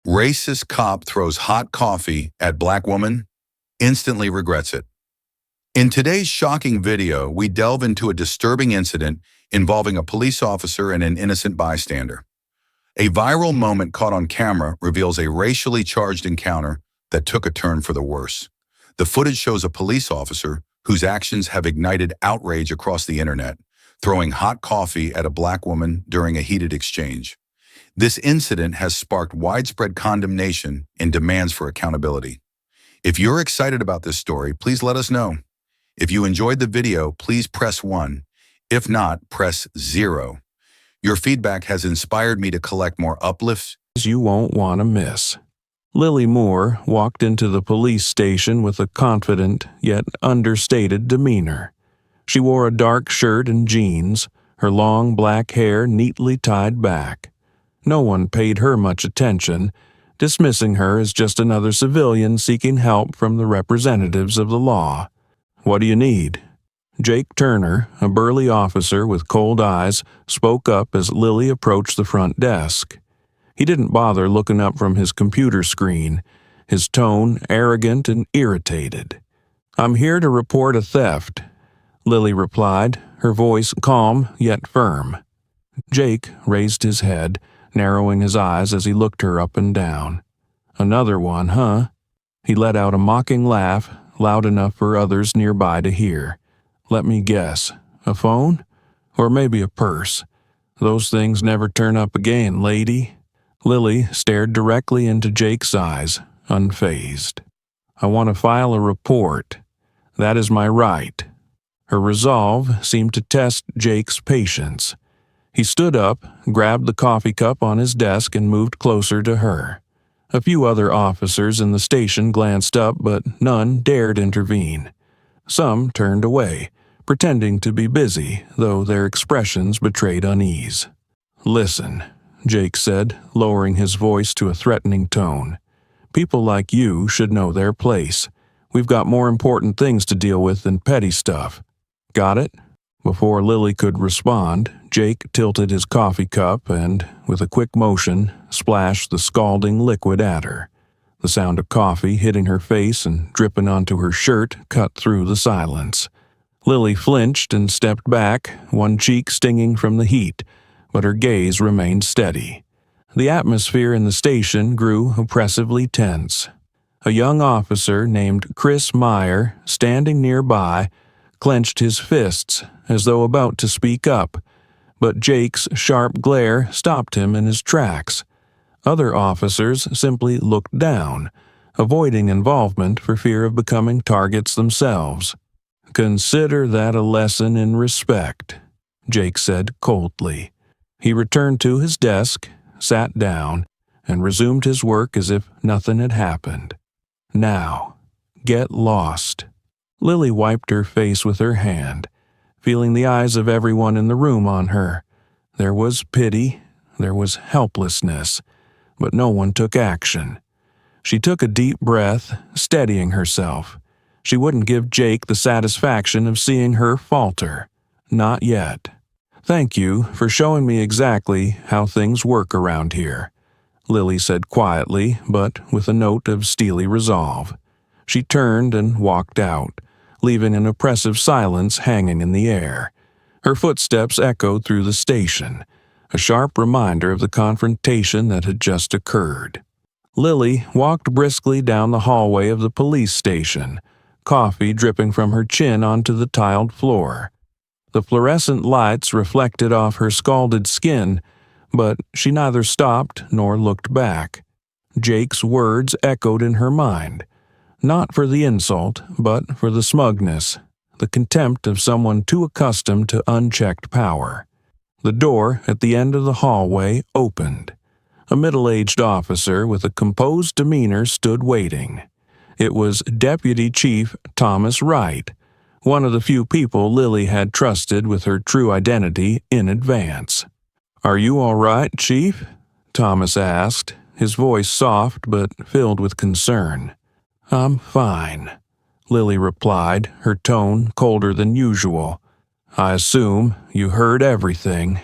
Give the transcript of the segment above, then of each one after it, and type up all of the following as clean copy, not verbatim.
Racist cop throws hot coffee at black woman, instantly regrets it. In today's shocking video, we delve into a disturbing incident involving a police officer and an innocent bystander. A viral moment caught on camera reveals a racially charged encounter that took a turn for the worse. The footage shows a police officer whose actions have ignited outrage across the internet, throwing hot coffee at a black woman during a heated exchange. This incident has sparked widespread condemnation and demands for accountability. If you're excited about this story, please let us know. If you enjoyed the video, please press 1. If not, press 0. Your feedback has inspired me to collect more uplifts You won't want to miss. Lily Moore walked into the police station with a confident yet understated demeanor. She wore a dark shirt and jeans, her long black hair neatly tied back. No one paid her much attention, dismissing her as just another civilian seeking help from the representatives of the law. "What do you need?" Jake Turner, a burly officer with cold eyes, spoke up as Lily approached the front desk. He didn't bother looking up from his computer screen, his tone arrogant and irritated. "I'm here to report a theft," Lily replied, her voice calm yet firm. Jake raised his head, narrowing his eyes as he looked her up and down. "Another one, huh?" He let out a mocking laugh, loud enough for others nearby to hear. "Let me guess, a phone? Or maybe a purse? Those things never turn up again, lady." Lily stared directly into Jake's eyes, unfazed. "I want to file a report. That is my right." Her resolve seemed to test Jake's patience. He stood up, grabbed the coffee cup on his desk, and moved closer to her. A few other officers in the station glanced up, but none dared intervene. Some turned away, pretending to be busy, though their expressions betrayed unease. "Listen," Jake said, lowering his voice to a threatening tone. "People like you should know their place. We've got more important things to deal with than petty stuff. Got it?" Before Lily could respond, Jake tilted his coffee cup and, with a quick motion, splashed the scalding liquid at her. The sound of coffee hitting her face and dripping onto her shirt cut through the silence. Lily flinched and stepped back, one cheek stinging from the heat, but her gaze remained steady. The atmosphere in the station grew oppressively tense. A young officer named Chris Meyer, standing nearby, clenched his fists as though about to speak up, but Jake's sharp glare stopped him in his tracks. Other officers simply looked down, avoiding involvement for fear of becoming targets themselves. "Consider that a lesson in respect," Jake said coldly. He returned to his desk, sat down, and resumed his work as if nothing had happened. "Now, get lost." Lily wiped her face with her hand, feeling the eyes of everyone in the room on her. There was pity, there was helplessness, but no one took action. She took a deep breath, steadying herself. She wouldn't give Jake the satisfaction of seeing her falter. Not yet. "Thank you for showing me exactly how things work around here," Lily said quietly, but with a note of steely resolve. She turned and walked out, leaving an oppressive silence hanging in the air. Her footsteps echoed through the station, a sharp reminder of the confrontation that had just occurred. Lily walked briskly down the hallway of the police station, coffee dripping from her chin onto the tiled floor. The fluorescent lights reflected off her scalded skin, but she neither stopped nor looked back. Jake's words echoed in her mind, not for the insult, but for the smugness, the contempt of someone too accustomed to unchecked power. The door at the end of the hallway opened. A middle-aged officer with a composed demeanor stood waiting. It was Deputy Chief Thomas Wright, one of the few people Lily had trusted with her true identity in advance. "Are you all right, Chief?" Thomas asked, his voice soft but filled with concern. "I'm fine," Lily replied, her tone colder than usual. "I assume you heard everything."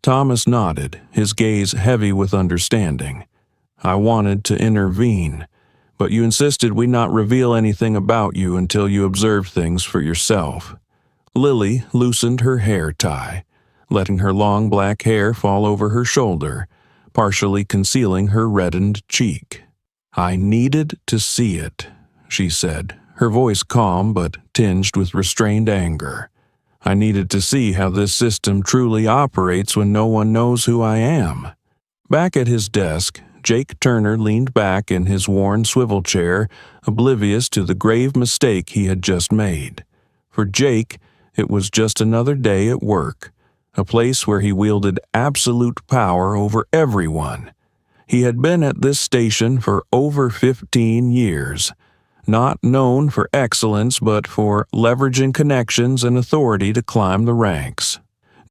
Thomas nodded, his gaze heavy with understanding. I wanted to intervene, but you insisted we not reveal anything about you until you observed things for yourself. Lily loosened her hair tie, letting her long black hair fall over her shoulder, partially concealing her reddened cheek. I needed to see it, she said, her voice calm but tinged with restrained anger. I needed to see how this system truly operates when no one knows who I am. Back at his desk, Jake Turner leaned back in his worn swivel chair, oblivious to the grave mistake he had just made. For Jake, it was just another day at work, a place where he wielded absolute power over everyone. He had been at this station for over 15 years, not known for excellence but for leveraging connections and authority to climb the ranks.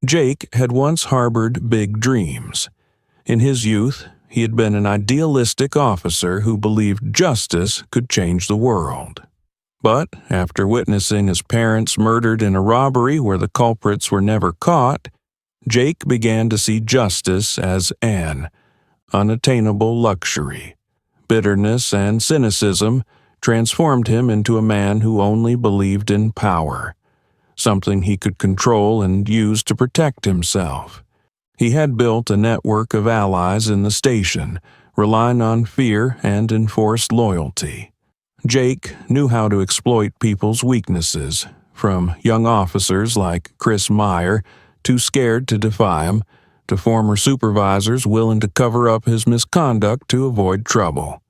Jake had once harbored big dreams. In his youth, he had been an idealistic officer who believed justice could change the world. But after witnessing his parents murdered in a robbery where the culprits were never caught, Jake began to see justice as an unattainable luxury. Bitterness and cynicism transformed him into a man who only believed in power, something he could control and use to protect himself. He had built a network of allies in the station, relying on fear and enforced loyalty. Jake knew how to exploit people's weaknesses, from young officers like Chris Meyer, too scared to defy him, to former supervisors willing to cover up his misconduct to avoid trouble.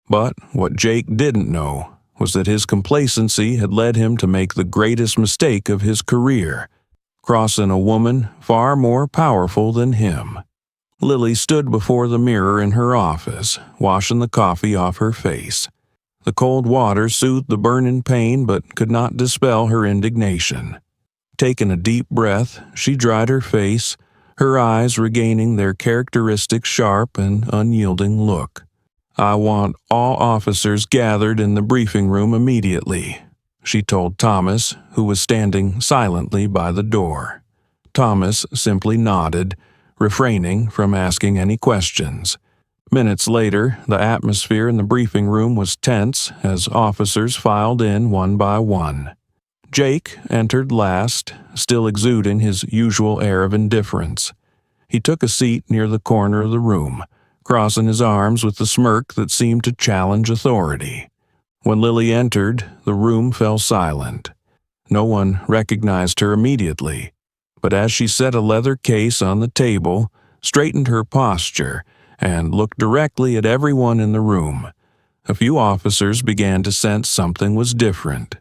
But what Jake didn't know was that his complacency had led him to make the greatest mistake of his career, crossing a woman far more powerful than him. Lily stood before the mirror in her office, washing the coffee off her face. The cold water soothed the burning pain but could not dispel her indignation. Taking a deep breath, she dried her face, her eyes regaining their characteristic sharp and unyielding look. "I want all officers gathered in the briefing room immediately," she told Thomas, who was standing silently by the door. Thomas simply nodded, refraining from asking any questions. Minutes later, the atmosphere in the briefing room was tense as officers filed in one by one. Jake entered last, still exuding his usual air of indifference. He took a seat near the corner of the room, crossing his arms with a smirk that seemed to challenge authority. When Lily entered, the room fell silent. No one recognized her immediately, but as she set a leather case on the table, straightened her posture, and looked directly at everyone in the room, a few officers began to sense something was different.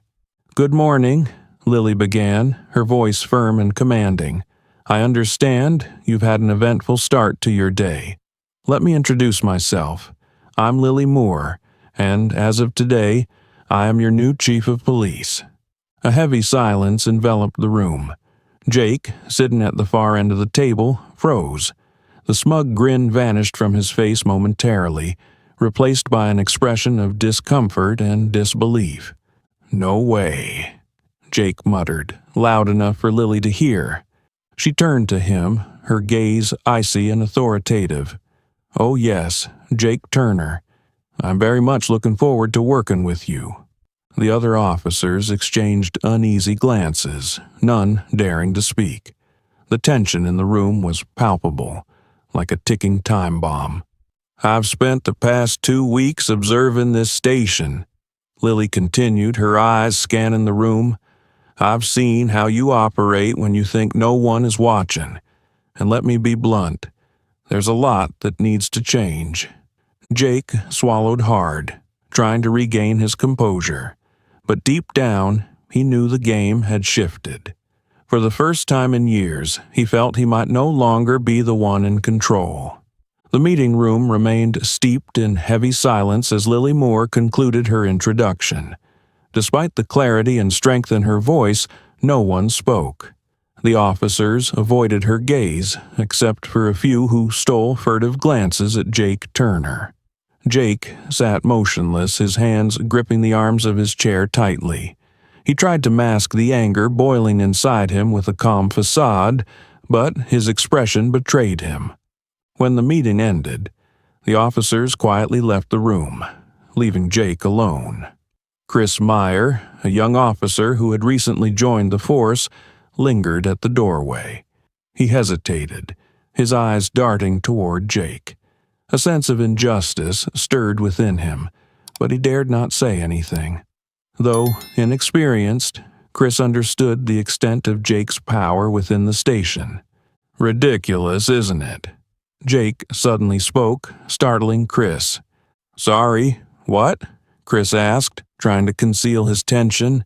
"Good morning," Lily began, her voice firm and commanding. "I understand you've had an eventful start to your day. Let me introduce myself. I'm Lily Moore, and as of today, I am your new chief of police." A heavy silence enveloped the room. Jake, sitting at the far end of the table, froze. The smug grin vanished from his face momentarily, replaced by an expression of discomfort and disbelief. "No way," Jake muttered, loud enough for Lily to hear. She turned to him, her gaze icy and authoritative. "Oh yes, Jake Turner. I'm very much looking forward to working with you." The other officers exchanged uneasy glances, none daring to speak. The tension in the room was palpable, like a ticking time bomb. "I've spent the past 2 weeks observing this station," Lily continued, her eyes scanning the room. "I've seen how you operate when you think no one is watching. And let me be blunt, there's a lot that needs to change." Jake swallowed hard, trying to regain his composure. But deep down, he knew the game had shifted. For the first time in years, he felt he might no longer be the one in control. The meeting room remained steeped in heavy silence as Lily Moore concluded her introduction. Despite the clarity and strength in her voice, no one spoke. The officers avoided her gaze, except for a few who stole furtive glances at Jake Turner. Jake sat motionless, his hands gripping the arms of his chair tightly. He tried to mask the anger boiling inside him with a calm facade, but his expression betrayed him. When the meeting ended, The officers quietly left the room, leaving Jake alone. Chris Meyer, a young officer who had recently joined the force, lingered at the doorway. He hesitated, his eyes darting toward Jake. A sense of injustice stirred within him, but he dared not say anything. Though inexperienced, Chris understood the extent of Jake's power within the station. "Ridiculous, isn't it?" Jake suddenly spoke, startling Chris. "Sorry, what?" Chris asked, trying to conceal his tension.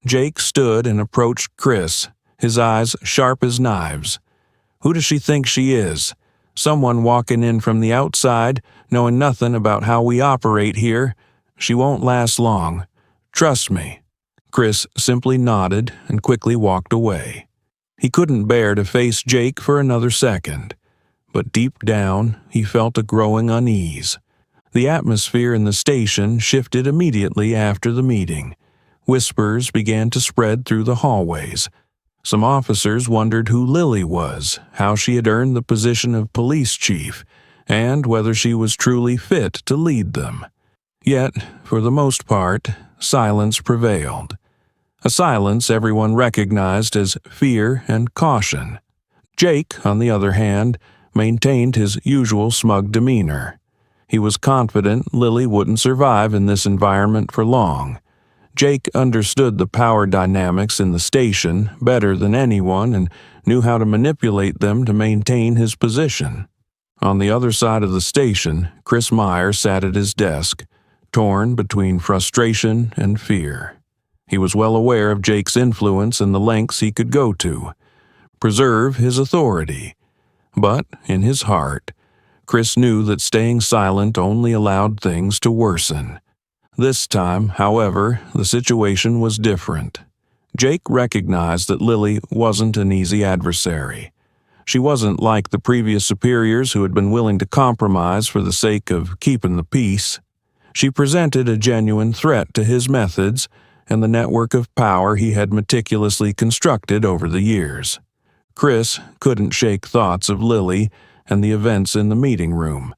Jake stood and approached Chris, his eyes sharp as knives. "Who does she think she is? Someone walking in from the outside, knowing nothing about how we operate here. She won't last long. Trust me." Chris simply nodded and quickly walked away. He couldn't bear to face Jake for another second, but deep down he felt a growing unease. The atmosphere in the station shifted immediately after the meeting. Whispers began to spread through the hallways. Some officers wondered who Lily was, how she had earned the position of police chief, and whether she was truly fit to lead them. Yet, for the most part, silence prevailed. A silence everyone recognized as fear and caution. Jake, on the other hand, maintained his usual smug demeanor. He was confident Lily wouldn't survive in this environment for long. Jake understood the power dynamics in the station better than anyone and knew how to manipulate them to maintain his position. On the other side of the station, Chris Meyer sat at his desk, torn between frustration and fear. He was well aware of Jake's influence and the lengths he could go to preserve his authority. But, in his heart, Chris knew that staying silent only allowed things to worsen. This time, however, the situation was different. Jake recognized that Lily wasn't an easy adversary. She wasn't like the previous superiors who had been willing to compromise for the sake of keeping the peace. She presented a genuine threat to his methods and the network of power he had meticulously constructed over the years. Chris couldn't shake thoughts of Lily and the events in the meeting room.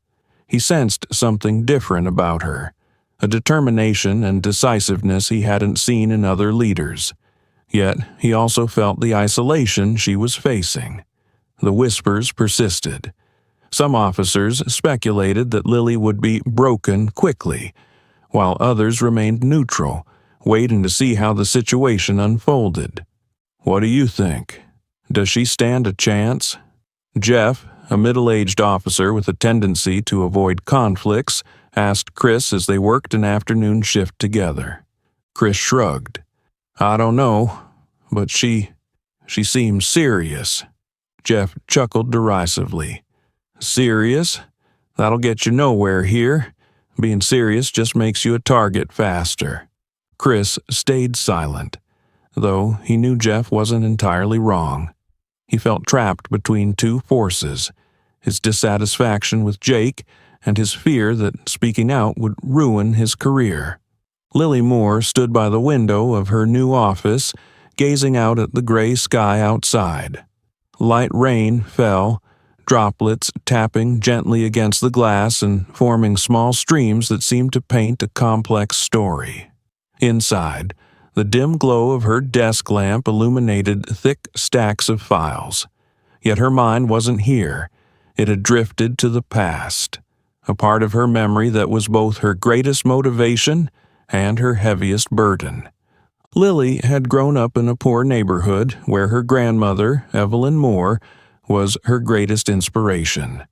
He sensed something different about her, a determination and decisiveness he hadn't seen in other leaders. Yet he also felt the isolation she was facing. The whispers persisted. Some officers speculated that Lily would be broken quickly, while others remained neutral, waiting to see how the situation unfolded. "What do you think? Does she stand a chance?" Jeff, a middle-aged officer with a tendency to avoid conflicts, asked Chris as they worked an afternoon shift together. Chris shrugged. "I don't know, but she seems serious." Jeff chuckled derisively. "Serious? That'll get you nowhere here. Being serious just makes you a target faster." Chris stayed silent, though he knew Jeff wasn't entirely wrong. He felt trapped between two forces, his dissatisfaction with Jake and his fear that speaking out would ruin his career. Lily Moore stood by the window of her new office, gazing out at the gray sky outside. Light rain fell, droplets tapping gently against the glass and forming small streams that seemed to paint a complex story. Inside, the dim glow of her desk lamp illuminated thick stacks of files. Yet her mind wasn't here. It had drifted to the past, a part of her memory that was both her greatest motivation and her heaviest burden. Lily had grown up in a poor neighborhood where her grandmother, Evelyn Moore, was her greatest inspiration.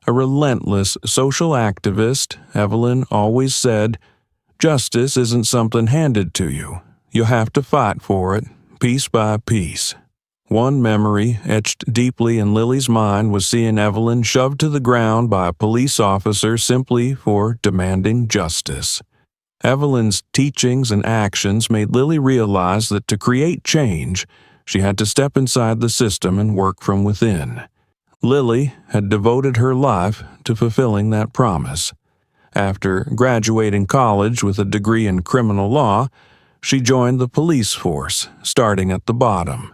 A relentless social activist, Evelyn always said, "Justice isn't something handed to you. You have to fight for it, piece by piece." One memory etched deeply in Lily's mind was seeing Evelyn shoved to the ground by a police officer simply for demanding justice. Evelyn's teachings and actions made Lily realize that to create change, she had to step inside the system and work from within. Lily had devoted her life to fulfilling that promise. After graduating college with a degree in criminal law, she joined the police force, starting at the bottom.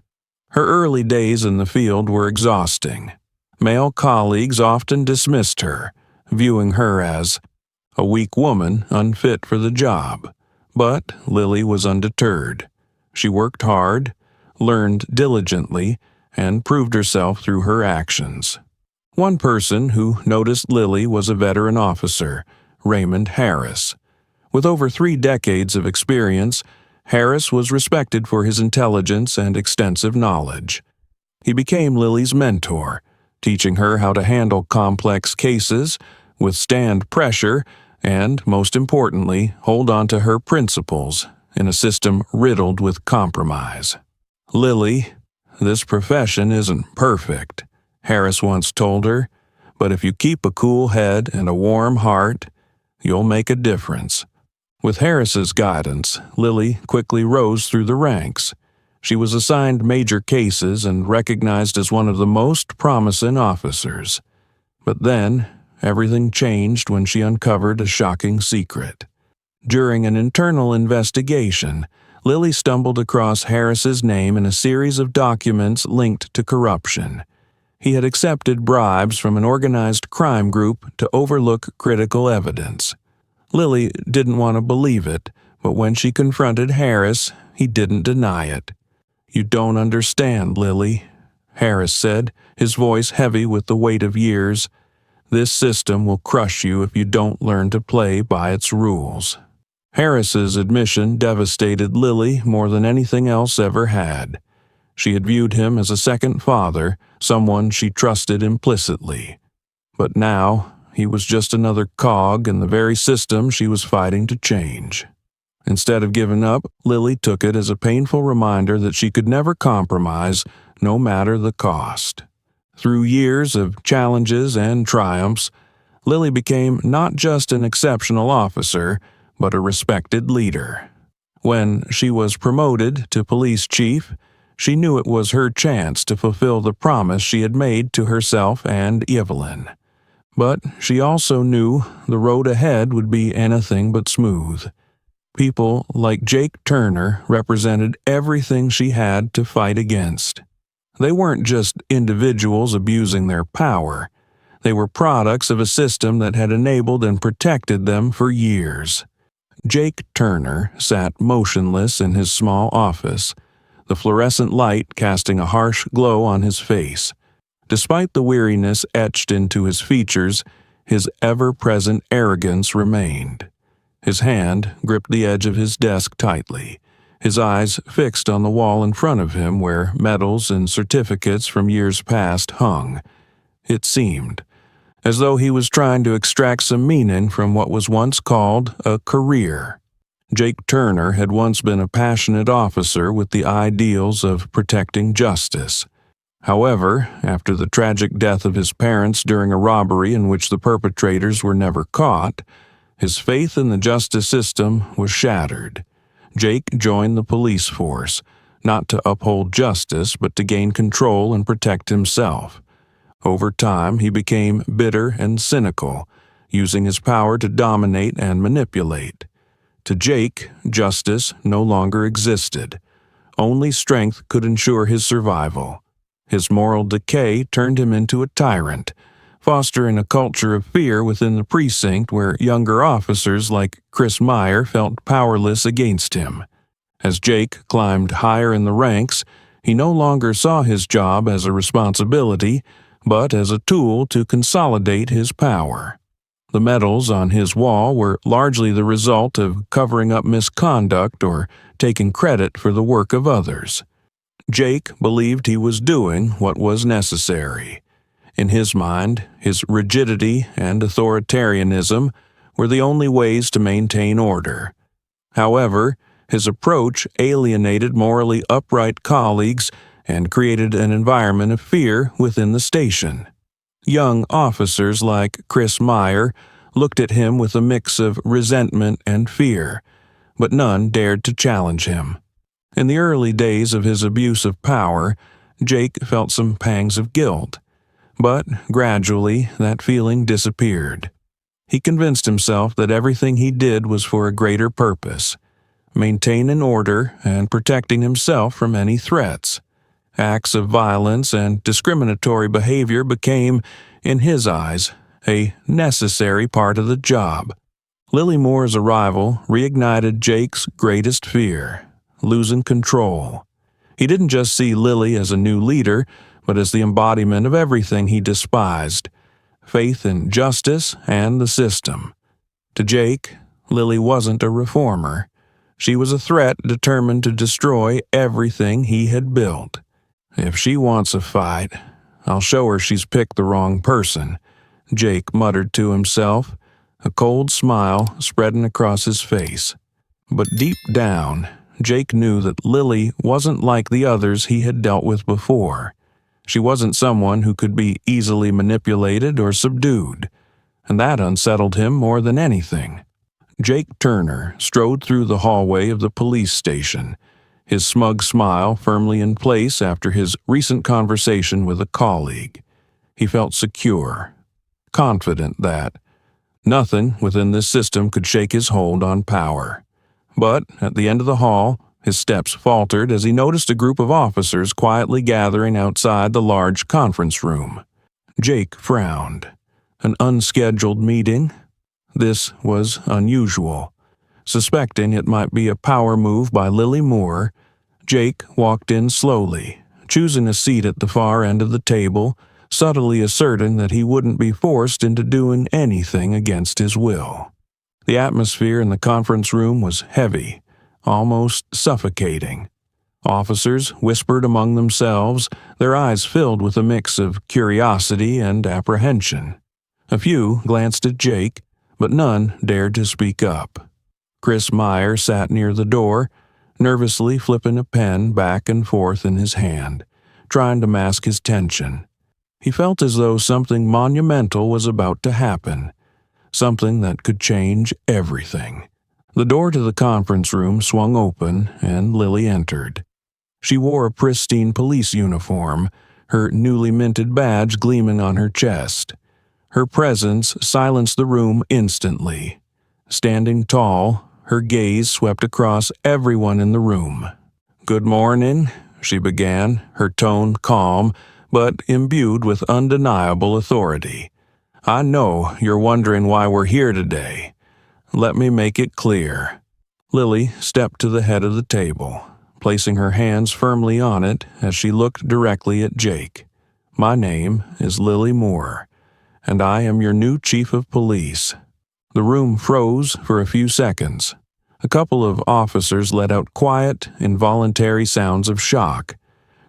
Her early days in the field were exhausting. Male colleagues often dismissed her, viewing her as a weak woman unfit for the job. But Lily was undeterred. She worked hard, learned diligently, and proved herself through her actions. One person who noticed Lily was a veteran officer, Raymond Harris. With over 3 decades of experience, Harris was respected for his intelligence and extensive knowledge. He became Lily's mentor, teaching her how to handle complex cases, withstand pressure, and, most importantly, hold on to her principles in a system riddled with compromise. "Lily, this profession isn't perfect," Harris once told her, "but if you keep a cool head and a warm heart, you'll make a difference." With Harris's guidance, Lily quickly rose through the ranks. She was assigned major cases and recognized as one of the most promising officers. But then, everything changed when she uncovered a shocking secret. During an internal investigation, Lily stumbled across Harris's name in a series of documents linked to corruption. He had accepted bribes from an organized crime group to overlook critical evidence. Lily didn't want to believe it, but when she confronted Harris, he didn't deny it. "You don't understand, Lily," Harris said, his voice heavy with the weight of years. "This system will crush you if you don't learn to play by its rules." Harris's admission devastated Lily more than anything else ever had. She had viewed him as a second father, someone she trusted implicitly. But now, he was just another cog in the very system she was fighting to change. Instead of giving up, Lily took it as a painful reminder that she could never compromise, no matter the cost. Through years of challenges and triumphs, Lily became not just an exceptional officer, but a respected leader. When she was promoted to police chief, she knew it was her chance to fulfill the promise she had made to herself and Evelyn. But she also knew the road ahead would be anything but smooth. People like Jake Turner represented everything she had to fight against. They weren't just individuals abusing their power. They were products of a system that had enabled and protected them for years. Jake Turner sat motionless in his small office, the fluorescent light casting a harsh glow on his face. Despite the weariness etched into his features, his ever-present arrogance remained. His hand gripped the edge of his desk tightly, his eyes fixed on the wall in front of him where medals and certificates from years past hung. It seemed as though he was trying to extract some meaning from what was once called a career. Jake Turner had once been a passionate officer with the ideals of protecting justice. However, after the tragic death of his parents during a robbery in which the perpetrators were never caught, his faith in the justice system was shattered. Jake joined the police force, not to uphold justice but to gain control and protect himself. Over time, he became bitter and cynical, using his power to dominate and manipulate. To Jake, justice no longer existed. Only strength could ensure his survival. His moral decay turned him into a tyrant, fostering a culture of fear within the precinct where younger officers like Chris Meyer felt powerless against him. As Jake climbed higher in the ranks, he no longer saw his job as a responsibility, but as a tool to consolidate his power. The medals on his wall were largely the result of covering up misconduct or taking credit for the work of others. Jake believed he was doing what was necessary. In his mind, his rigidity and authoritarianism were the only ways to maintain order. However, his approach alienated morally upright colleagues and created an environment of fear within the station. Young officers like Chris Meyer looked at him with a mix of resentment and fear, but none dared to challenge him. In the early days of his abuse of power, Jake felt some pangs of guilt, but gradually that feeling disappeared. He convinced himself that everything he did was for a greater purpose, maintaining order and protecting himself from any threats. Acts of violence and discriminatory behavior became, in his eyes, a necessary part of the job. Lily Moore's arrival reignited Jake's greatest fear, losing control. He didn't just see Lily as a new leader, but as the embodiment of everything he despised: faith in justice and the system. To Jake, Lily wasn't a reformer. She was a threat determined to destroy everything he had built. "If she wants a fight, I'll show her she's picked the wrong person," Jake muttered to himself, a cold smile spreading across his face. But deep down, Jake knew that Lily wasn't like the others he had dealt with before. She wasn't someone who could be easily manipulated or subdued, and that unsettled him more than anything. Jake Turner strode through the hallway of the police station, his smug smile firmly in place after his recent conversation with a colleague. He felt secure, confident that nothing within this system could shake his hold on power. But at the end of the hall, his steps faltered as he noticed a group of officers quietly gathering outside the large conference room. Jake frowned. An unscheduled meeting? This was unusual. Suspecting it might be a power move by Lily Moore, Jake walked in slowly, choosing a seat at the far end of the table, subtly asserting that he wouldn't be forced into doing anything against his will. The atmosphere in the conference room was heavy, almost suffocating. Officers whispered among themselves, their eyes filled with a mix of curiosity and apprehension. A few glanced at Jake, but none dared to speak up. Chris Meyer sat near the door, nervously flipping a pen back and forth in his hand, trying to mask his tension. He felt as though something monumental was about to happen, something that could change everything. The door to the conference room swung open, and Lily entered. She wore a pristine police uniform, her newly minted badge gleaming on her chest. Her presence silenced the room instantly. Standing tall, her gaze swept across everyone in the room. "Good morning," she began, her tone calm, but imbued with undeniable authority. "I know you're wondering why we're here today. Let me make it clear." Lily stepped to the head of the table, placing her hands firmly on it as she looked directly at Jake. "My name is Lily Moore, and I am your new chief of police." The room froze for a few seconds. A couple of officers let out quiet, involuntary sounds of shock.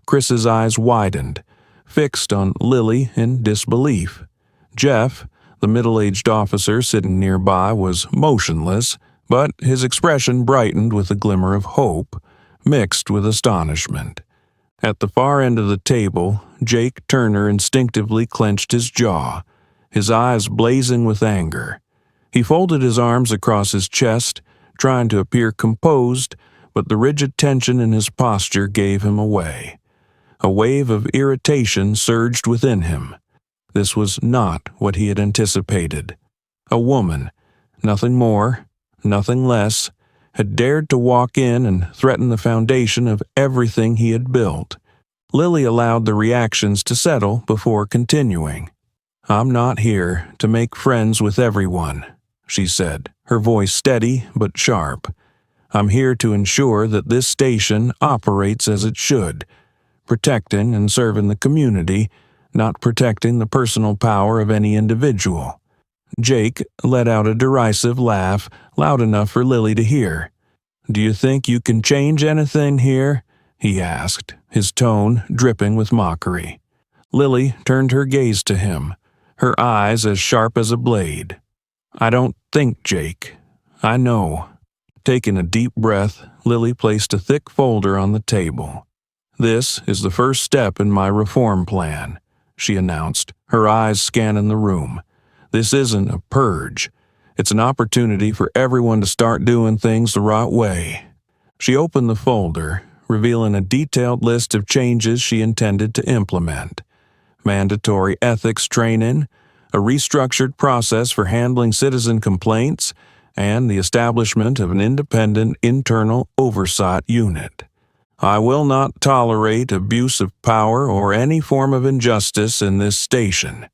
Chris's eyes widened, fixed on Lily in disbelief. Jeff, the middle-aged officer sitting nearby, was motionless, but his expression brightened with a glimmer of hope, mixed with astonishment. At the far end of the table, Jake Turner instinctively clenched his jaw, his eyes blazing with anger. He folded his arms across his chest, trying to appear composed, but the rigid tension in his posture gave him away. A wave of irritation surged within him. This was not what he had anticipated. A woman, nothing more, nothing less, had dared to walk in and threaten the foundation of everything he had built. Lily allowed the reactions to settle before continuing. "I'm not here to make friends with everyone," she said, her voice steady but sharp. "I'm here to ensure that this station operates as it should, protecting and serving the community, not protecting the personal power of any individual." Jake let out a derisive laugh, loud enough for Lily to hear. "Do you think you can change anything here?" he asked, his tone dripping with mockery. Lily turned her gaze to him, her eyes as sharp as a blade. "I don't think, Jake. I know." Taking a deep breath, Lily placed a thick folder on the table. "This is the first step in my reform plan," she announced, her eyes scanning the room. "This isn't a purge. It's an opportunity for everyone to start doing things the right way." She opened the folder, revealing a detailed list of changes she intended to implement: mandatory ethics training, a restructured process for handling citizen complaints, and the establishment of an independent internal oversight unit. "I will not tolerate abuse of power or any form of injustice in this station."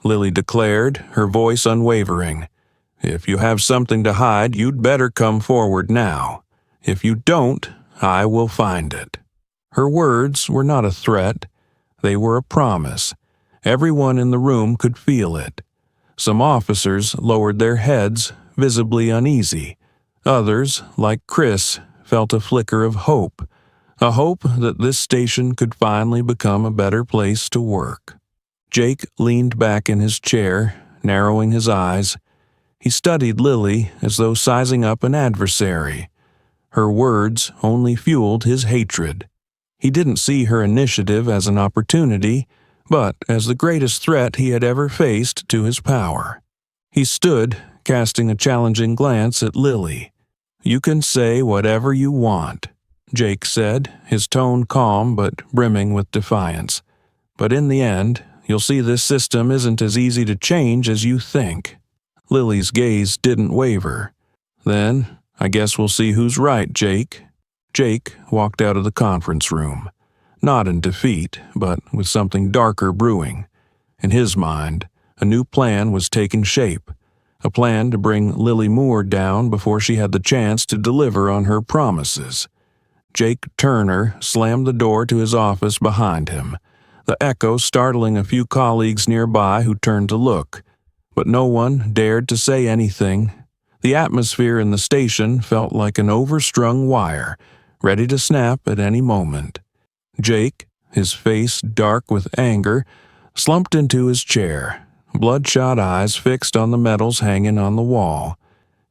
Lily declared, her voice unwavering. "If you have something to hide, you'd better come forward now. If you don't, I will find it." Her words were not a threat. They were a promise. Everyone in the room could feel it. Some officers lowered their heads, visibly uneasy. Others, like Chris, felt a flicker of hope, a hope that this station could finally become a better place to work. Jake leaned back in his chair, narrowing his eyes. He studied Lily as though sizing up an adversary. Her words only fueled his hatred. He didn't see her initiative as an opportunity, but as the greatest threat he had ever faced to his power. He stood, casting a challenging glance at Lily. "You can say whatever you want," Jake said, his tone calm but brimming with defiance. "But in the end, you'll see this system isn't as easy to change as you think." Lily's gaze didn't waver. "Then, I guess we'll see who's right, Jake." Jake walked out of the conference room, not in defeat, but with something darker brewing. In his mind, a new plan was taking shape, a plan to bring Lily Moore down before she had the chance to deliver on her promises. Jake Turner slammed the door to his office behind him, the echo startling a few colleagues nearby who turned to look. But no one dared to say anything. The atmosphere in the station felt like an overstrung wire, ready to snap at any moment. Jake, his face dark with anger, slumped into his chair, bloodshot eyes fixed on the medals hanging on the wall.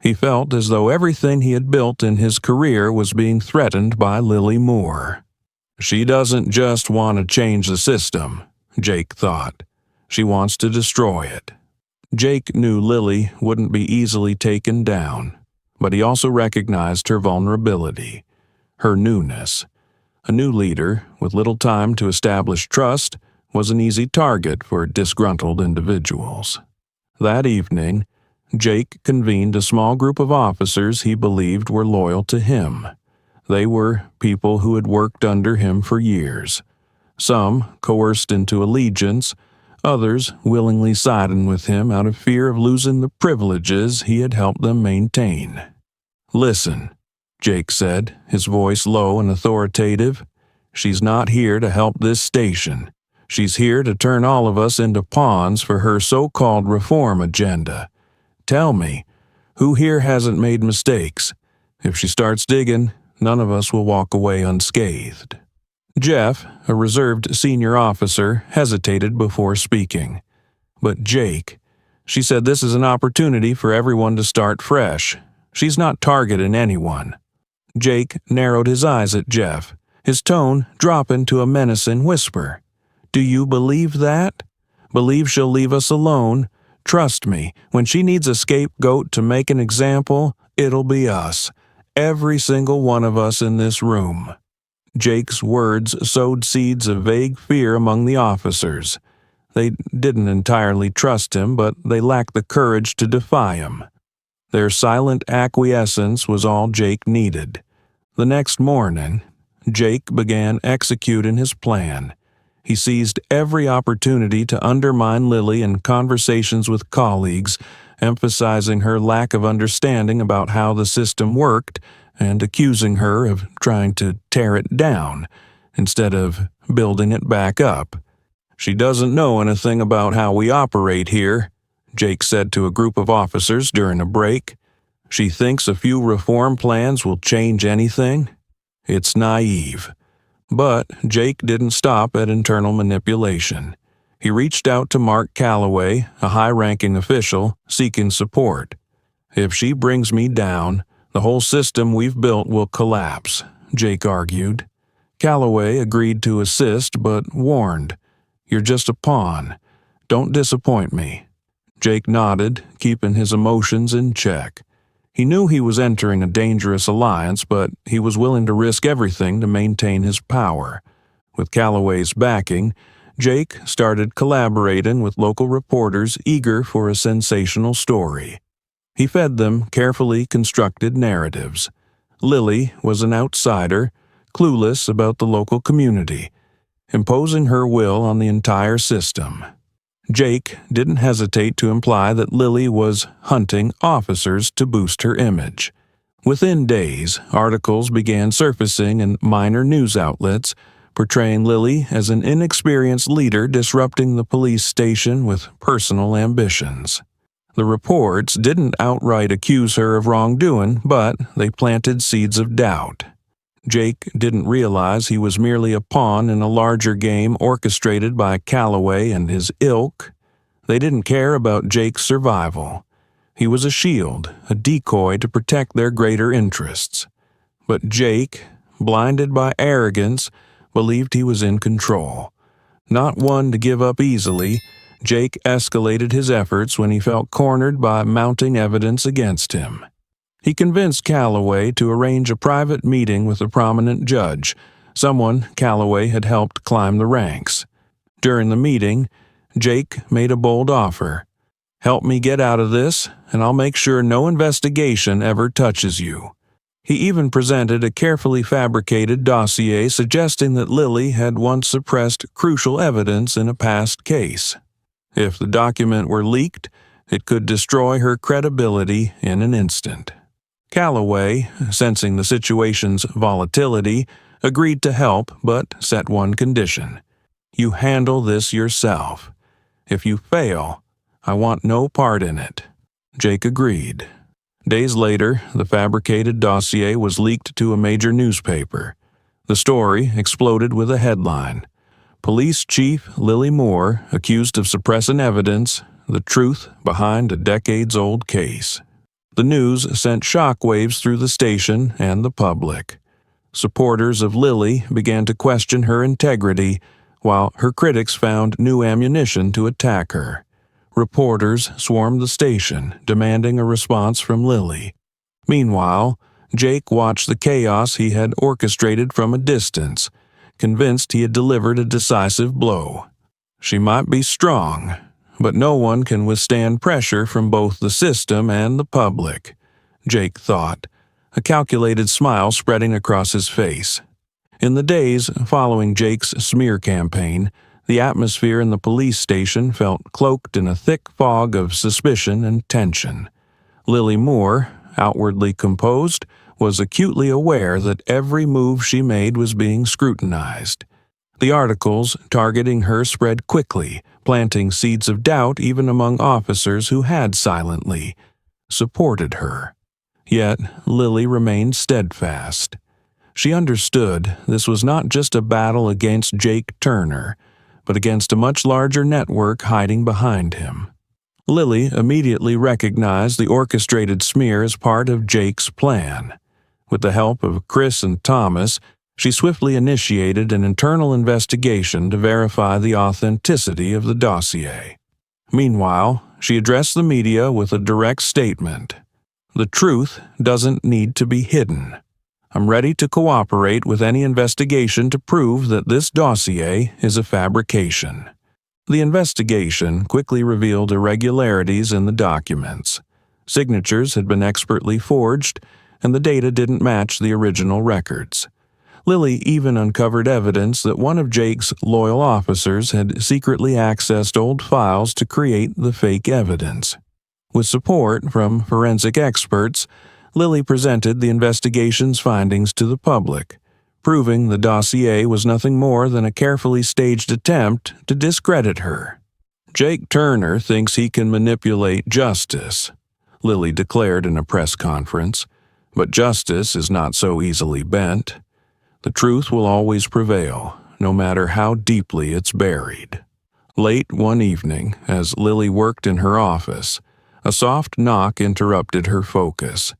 He felt as though everything he had built in his career was being threatened by Lily Moore. She doesn't just want to change the system, Jake thought. She wants to destroy it. Jake knew Lily wouldn't be easily taken down, but he also recognized her vulnerability, her newness. A new leader, with little time to establish trust, was an easy target for disgruntled individuals. That evening, Jake convened a small group of officers he believed were loyal to him. They were people who had worked under him for years. Some coerced into allegiance, others willingly siding with him out of fear of losing the privileges he had helped them maintain. "Listen," Jake said, his voice low and authoritative. "She's not here to help this station. She's here to turn all of us into pawns for her so-called reform agenda. Tell me, who here hasn't made mistakes? If she starts digging, none of us will walk away unscathed." Jeff, a reserved senior officer, hesitated before speaking. "But Jake, she said this is an opportunity for everyone to start fresh. She's not targeting anyone." Jake narrowed his eyes at Jeff, his tone dropping to a menacing whisper. "Do you believe that? Believe she'll leave us alone? Trust me, when she needs a scapegoat to make an example, it'll be us. Every single one of us in this room." Jake's words sowed seeds of vague fear among the officers. They didn't entirely trust him, but they lacked the courage to defy him. Their silent acquiescence was all Jake needed. The next morning, Jake began executing his plan. He seized every opportunity to undermine Lily in conversations with colleagues, emphasizing her lack of understanding about how the system worked and accusing her of trying to tear it down instead of building it back up. "She doesn't know anything about how we operate here," Jake said to a group of officers during a break. "She thinks a few reform plans will change anything? It's naive." But Jake didn't stop at internal manipulation. He reached out to Mark Calloway, a high-ranking official, seeking support. "If she brings me down, the whole system we've built will collapse," Jake argued. Calloway agreed to assist, but warned, "You're just a pawn. Don't disappoint me." Jake nodded, keeping his emotions in check. He knew he was entering a dangerous alliance, but he was willing to risk everything to maintain his power. With Calloway's backing, Jake started collaborating with local reporters eager for a sensational story. He fed them carefully constructed narratives. Lily was an outsider, clueless about the local community, imposing her will on the entire system. Jake didn't hesitate to imply that Lily was hunting officers to boost her image. Within days, articles began surfacing in minor news outlets, portraying Lily as an inexperienced leader disrupting the police station with personal ambitions. The reports didn't outright accuse her of wrongdoing, but they planted seeds of doubt. Jake didn't realize he was merely a pawn in a larger game orchestrated by Calloway and his ilk. They didn't care about Jake's survival. He was a shield, a decoy to protect their greater interests. But Jake, blinded by arrogance, believed he was in control. Not one to give up easily, Jake escalated his efforts when he felt cornered by mounting evidence against him. He convinced Calloway to arrange a private meeting with a prominent judge, someone Calloway had helped climb the ranks. During the meeting, Jake made a bold offer. "Help me get out of this, and I'll make sure no investigation ever touches you." He even presented a carefully fabricated dossier suggesting that Lily had once suppressed crucial evidence in a past case. If the document were leaked, it could destroy her credibility in an instant. Calloway, sensing the situation's volatility, agreed to help but set one condition. "You handle this yourself. If you fail, I want no part in it." Jake agreed. Days later, the fabricated dossier was leaked to a major newspaper. The story exploded with a headline: "Police Chief Lily Moore accused of suppressing evidence, the truth behind a decades-old case." The news sent shockwaves through the station and the public. Supporters of Lily began to question her integrity, while her critics found new ammunition to attack her. Reporters swarmed the station, demanding a response from Lily. Meanwhile, Jake watched the chaos he had orchestrated from a distance, convinced he had delivered a decisive blow. She might be strong, but no one can withstand pressure from both the system and the public, Jake thought, a calculated smile spreading across his face. In the days following Jake's smear campaign, the atmosphere in the police station felt cloaked in a thick fog of suspicion and tension. Lily Moore, outwardly composed, was acutely aware that every move she made was being scrutinized. The articles targeting her spread quickly, planting seeds of doubt even among officers who had silently supported her. Yet Lily remained steadfast. She understood this was not just a battle against Jake Turner, but against a much larger network hiding behind him. Lily immediately recognized the orchestrated smear as part of Jake's plan. With the help of Chris and Thomas, she swiftly initiated an internal investigation to verify the authenticity of the dossier. Meanwhile, she addressed the media with a direct statement: "The truth doesn't need to be hidden. I'm ready to cooperate with any investigation to prove that this dossier is a fabrication." The investigation quickly revealed irregularities in the documents. Signatures had been expertly forged, and the data didn't match the original records. Lily even uncovered evidence that one of Jake's loyal officers had secretly accessed old files to create the fake evidence. With support from forensic experts, Lily presented the investigation's findings to the public, proving the dossier was nothing more than a carefully staged attempt to discredit her. "Jake Turner thinks he can manipulate justice," Lily declared in a press conference, "but justice is not so easily bent. The truth will always prevail, no matter how deeply it's buried." Late one evening, as Lily worked in her office, a soft knock interrupted her focus.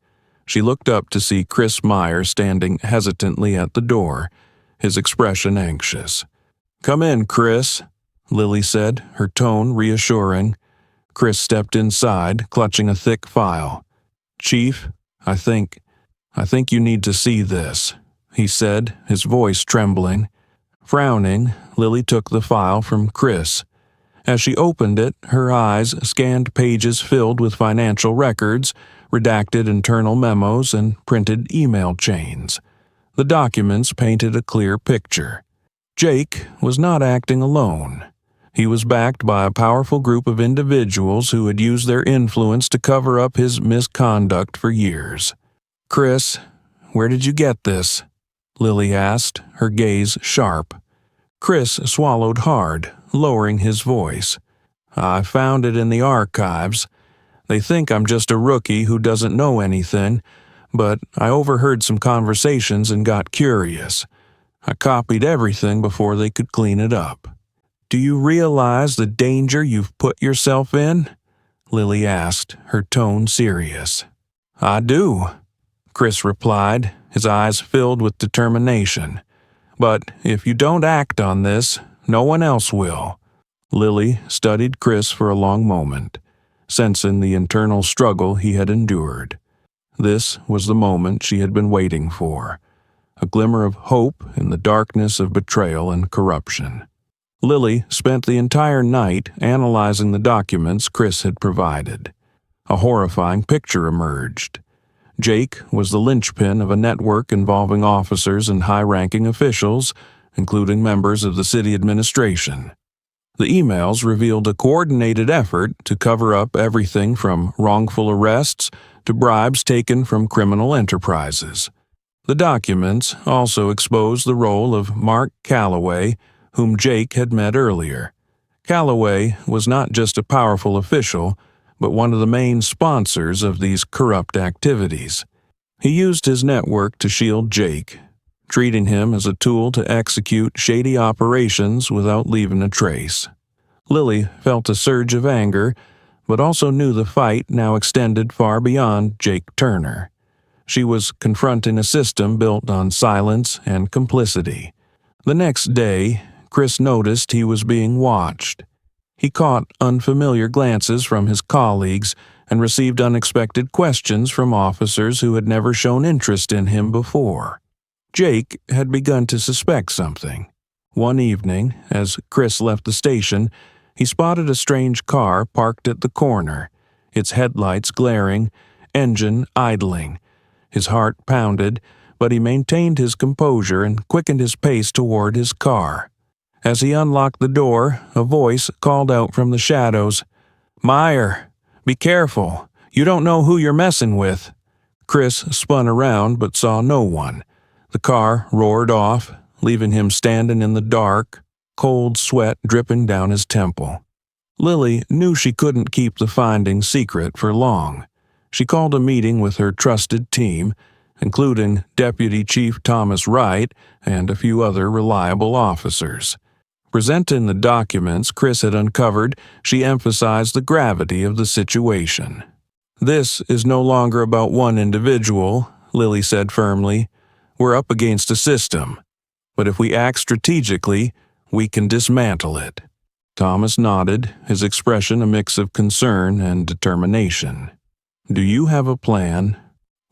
She looked up to see Chris Meyer standing hesitantly at the door, his expression anxious. "Come in, Chris," Lily said, her tone reassuring. Chris stepped inside, clutching a thick file. "Chief, I think you need to see this," he said, his voice trembling. Frowning, Lily took the file from Chris. As she opened it, her eyes scanned pages filled with financial records, redacted internal memos, and printed email chains. The documents painted a clear picture. Jake was not acting alone. He was backed by a powerful group of individuals who had used their influence to cover up his misconduct for years. "Chris, where did you get this?" Lily asked, her gaze sharp. Chris swallowed hard, lowering his voice. "I found it in the archives. They think I'm just a rookie who doesn't know anything, but I overheard some conversations and got curious. I copied everything before they could clean it up." "Do you realize the danger you've put yourself in?" Lily asked, her tone serious. "I do," Chris replied, his eyes filled with determination. "But if you don't act on this, no one else will." Lily studied Chris for a long moment, sensing the internal struggle he had endured. This was the moment she had been waiting for, a glimmer of hope in the darkness of betrayal and corruption. Lily spent the entire night analyzing the documents Chris had provided. A horrifying picture emerged. Jake was the linchpin of a network involving officers and high-ranking officials, including members of the city administration. The emails revealed a coordinated effort to cover up everything from wrongful arrests to bribes taken from criminal enterprises. The documents also exposed the role of Mark Calloway, whom Jake had met earlier. Calloway was not just a powerful official, but one of the main sponsors of these corrupt activities. He used his network to shield Jake, treating him as a tool to execute shady operations without leaving a trace. Lily felt a surge of anger, but also knew the fight now extended far beyond Jake Turner. She was confronting a system built on silence and complicity. The next day, Chris noticed he was being watched. He caught unfamiliar glances from his colleagues and received unexpected questions from officers who had never shown interest in him before. Jake had begun to suspect something. One evening, as Chris left the station, he spotted a strange car parked at the corner, its headlights glaring, engine idling. His heart pounded, but he maintained his composure and quickened his pace toward his car. As he unlocked the door, a voice called out from the shadows, "Meyer, be careful. You don't know who you're messing with." Chris spun around but saw no one. The car roared off, leaving him standing in the dark, cold sweat dripping down his temple. Lily knew she couldn't keep the findings secret for long. She called a meeting with her trusted team, including Deputy Chief Thomas Wright and a few other reliable officers. Presenting the documents Chris had uncovered, she emphasized the gravity of the situation. "This is no longer about one individual," Lily said firmly. "We're up against a system. But if we act strategically, we can dismantle it." Thomas nodded, his expression a mix of concern and determination. "Do you have a plan?"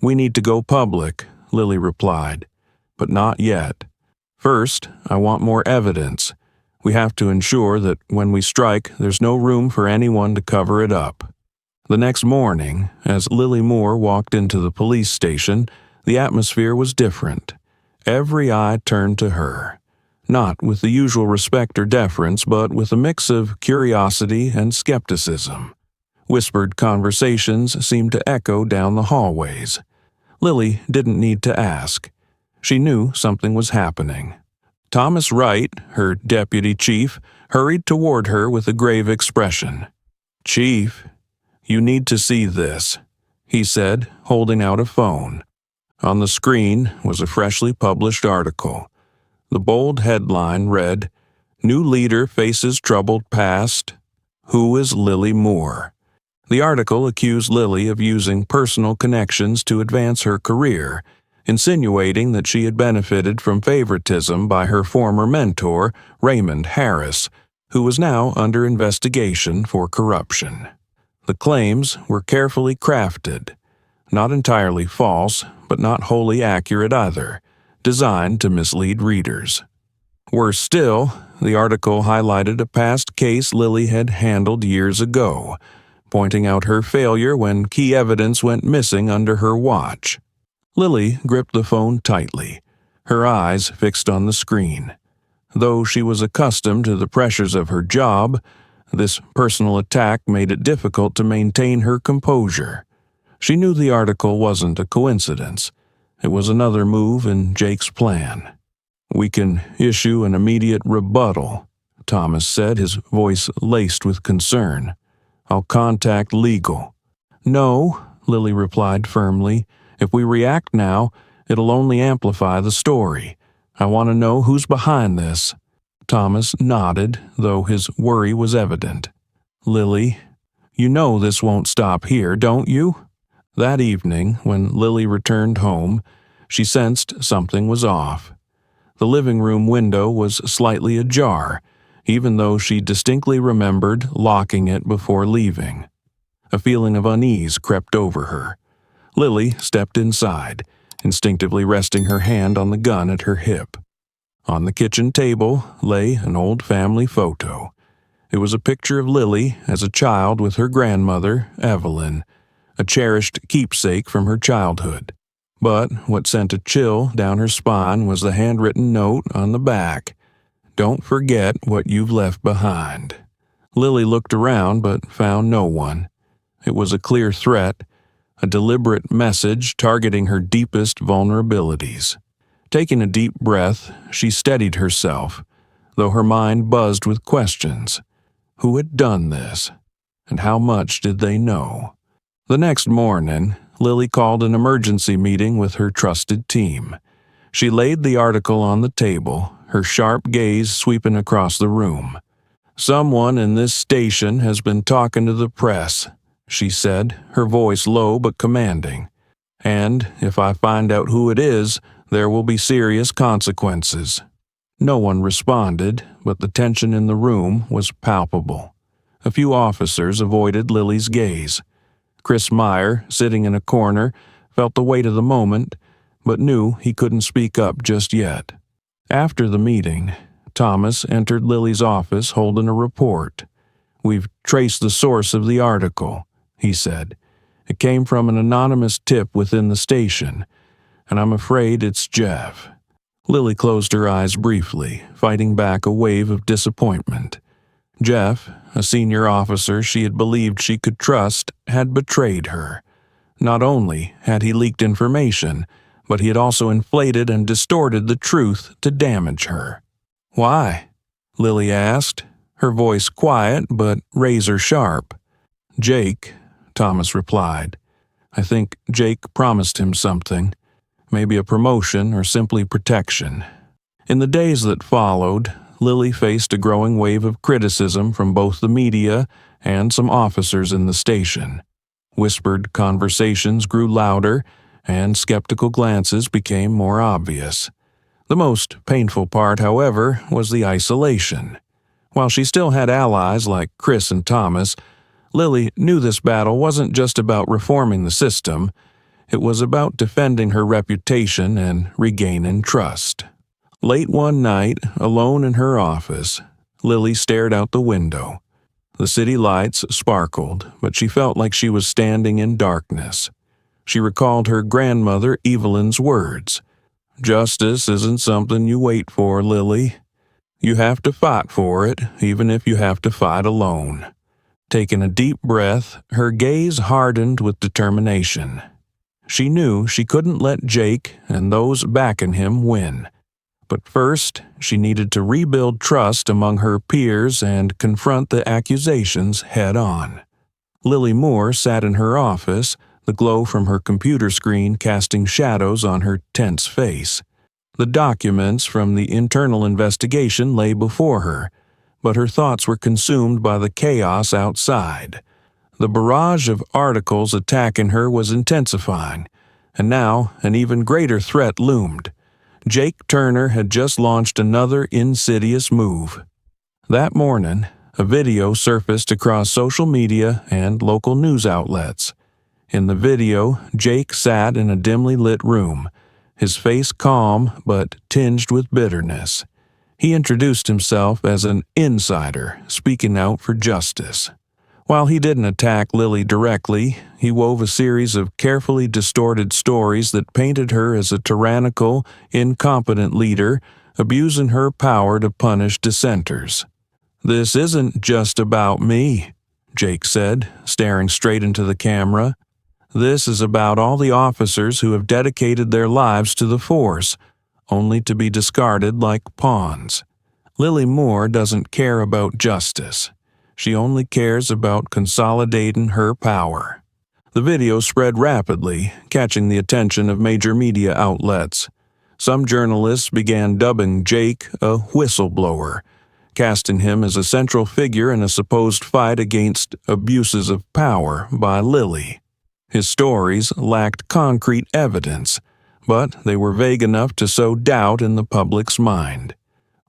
"We need to go public," Lily replied. "But not yet. First, I want more evidence. We have to ensure that when we strike, there's no room for anyone to cover it up." The next morning, as Lily Moore walked into the police station, the atmosphere was different. Every eye turned to her, not with the usual respect or deference, but with a mix of curiosity and skepticism. Whispered conversations seemed to echo down the hallways. Lily didn't need to ask. She knew something was happening. Thomas Wright, her deputy chief, hurried toward her with a grave expression. "Chief, you need to see this," he said, holding out a phone. On the screen was a freshly published article. The bold headline read, "New Leader Faces Troubled Past. Who is Lily Moore?" The article accused Lily of using personal connections to advance her career, insinuating that she had benefited from favoritism by her former mentor, Raymond Harris, who was now under investigation for corruption. The claims were carefully crafted, not entirely false, but not wholly accurate either, designed to mislead readers. Worse still, the article highlighted a past case Lily had handled years ago, pointing out her failure when key evidence went missing under her watch. Lily gripped the phone tightly, her eyes fixed on the screen. Though she was accustomed to the pressures of her job, this personal attack made it difficult to maintain her composure. She knew the article wasn't a coincidence. It was another move in Jake's plan. "We can issue an immediate rebuttal," Thomas said, his voice laced with concern. "I'll contact legal." "No," Lily replied firmly. "If we react now, it'll only amplify the story. I want to know who's behind this." Thomas nodded, though his worry was evident. "Lily, you know this won't stop here, don't you?" That evening, when Lily returned home, she sensed something was off. The living room window was slightly ajar, even though she distinctly remembered locking it before leaving. A feeling of unease crept over her. Lily stepped inside, instinctively resting her hand on the gun at her hip. On the kitchen table lay an old family photo. It was a picture of Lily as a child with her grandmother, Evelyn, a cherished keepsake from her childhood. But what sent a chill down her spine was the handwritten note on the back. "Don't forget what you've left behind." Lily looked around but found no one. It was a clear threat, a deliberate message targeting her deepest vulnerabilities. Taking a deep breath, she steadied herself, though her mind buzzed with questions. Who had done this? And how much did they know? The next morning, Lily called an emergency meeting with her trusted team. She laid the article on the table, her sharp gaze sweeping across the room. "Someone in this station has been talking to the press," she said, her voice low but commanding. "And if I find out who it is, there will be serious consequences." No one responded, but the tension in the room was palpable. A few officers avoided Lily's gaze. Chris Meyer, sitting in a corner, felt the weight of the moment, but knew he couldn't speak up just yet. After the meeting, Thomas entered Lily's office holding a report. "We've traced the source of the article," he said. "It came from an anonymous tip within the station, and I'm afraid it's Jeff." Lily closed her eyes briefly, fighting back a wave of disappointment. Jeff, a senior officer she had believed she could trust, had betrayed her. Not only had he leaked information, but he had also inflated and distorted the truth to damage her. "Why?" Lily asked, her voice quiet but razor-sharp. "Jake," Thomas replied. "I think Jake promised him something. Maybe a promotion or simply protection." In the days that followed, Lily faced a growing wave of criticism from both the media and some officers in the station. Whispered conversations grew louder, and skeptical glances became more obvious. The most painful part, however, was the isolation. While she still had allies like Chris and Thomas, Lily knew this battle wasn't just about reforming the system. It was about defending her reputation and regaining trust. Late one night, alone in her office, Lily stared out the window. The city lights sparkled, but she felt like she was standing in darkness. She recalled her grandmother Evelyn's words. "Justice isn't something you wait for, Lily. You have to fight for it, even if you have to fight alone." Taking a deep breath, her gaze hardened with determination. She knew she couldn't let Jake and those backing him win. But first, she needed to rebuild trust among her peers and confront the accusations head-on. Lily Moore sat in her office, the glow from her computer screen casting shadows on her tense face. The documents from the internal investigation lay before her, but her thoughts were consumed by the chaos outside. The barrage of articles attacking her was intensifying, and now an even greater threat loomed. Jake Turner had just launched another insidious move. That morning, a video surfaced across social media and local news outlets. In the video, Jake sat in a dimly lit room, his face calm but tinged with bitterness. He introduced himself as an insider, speaking out for justice. While he didn't attack Lily directly, he wove a series of carefully distorted stories that painted her as a tyrannical, incompetent leader, abusing her power to punish dissenters. "This isn't just about me," Jake said, staring straight into the camera. "This is about all the officers who have dedicated their lives to the force, only to be discarded like pawns. Lily Moore doesn't care about justice. She only cares about consolidating her power." The video spread rapidly, catching the attention of major media outlets. Some journalists began dubbing Jake a whistleblower, casting him as a central figure in a supposed fight against abuses of power by Lily. His stories lacked concrete evidence, but they were vague enough to sow doubt in the public's mind.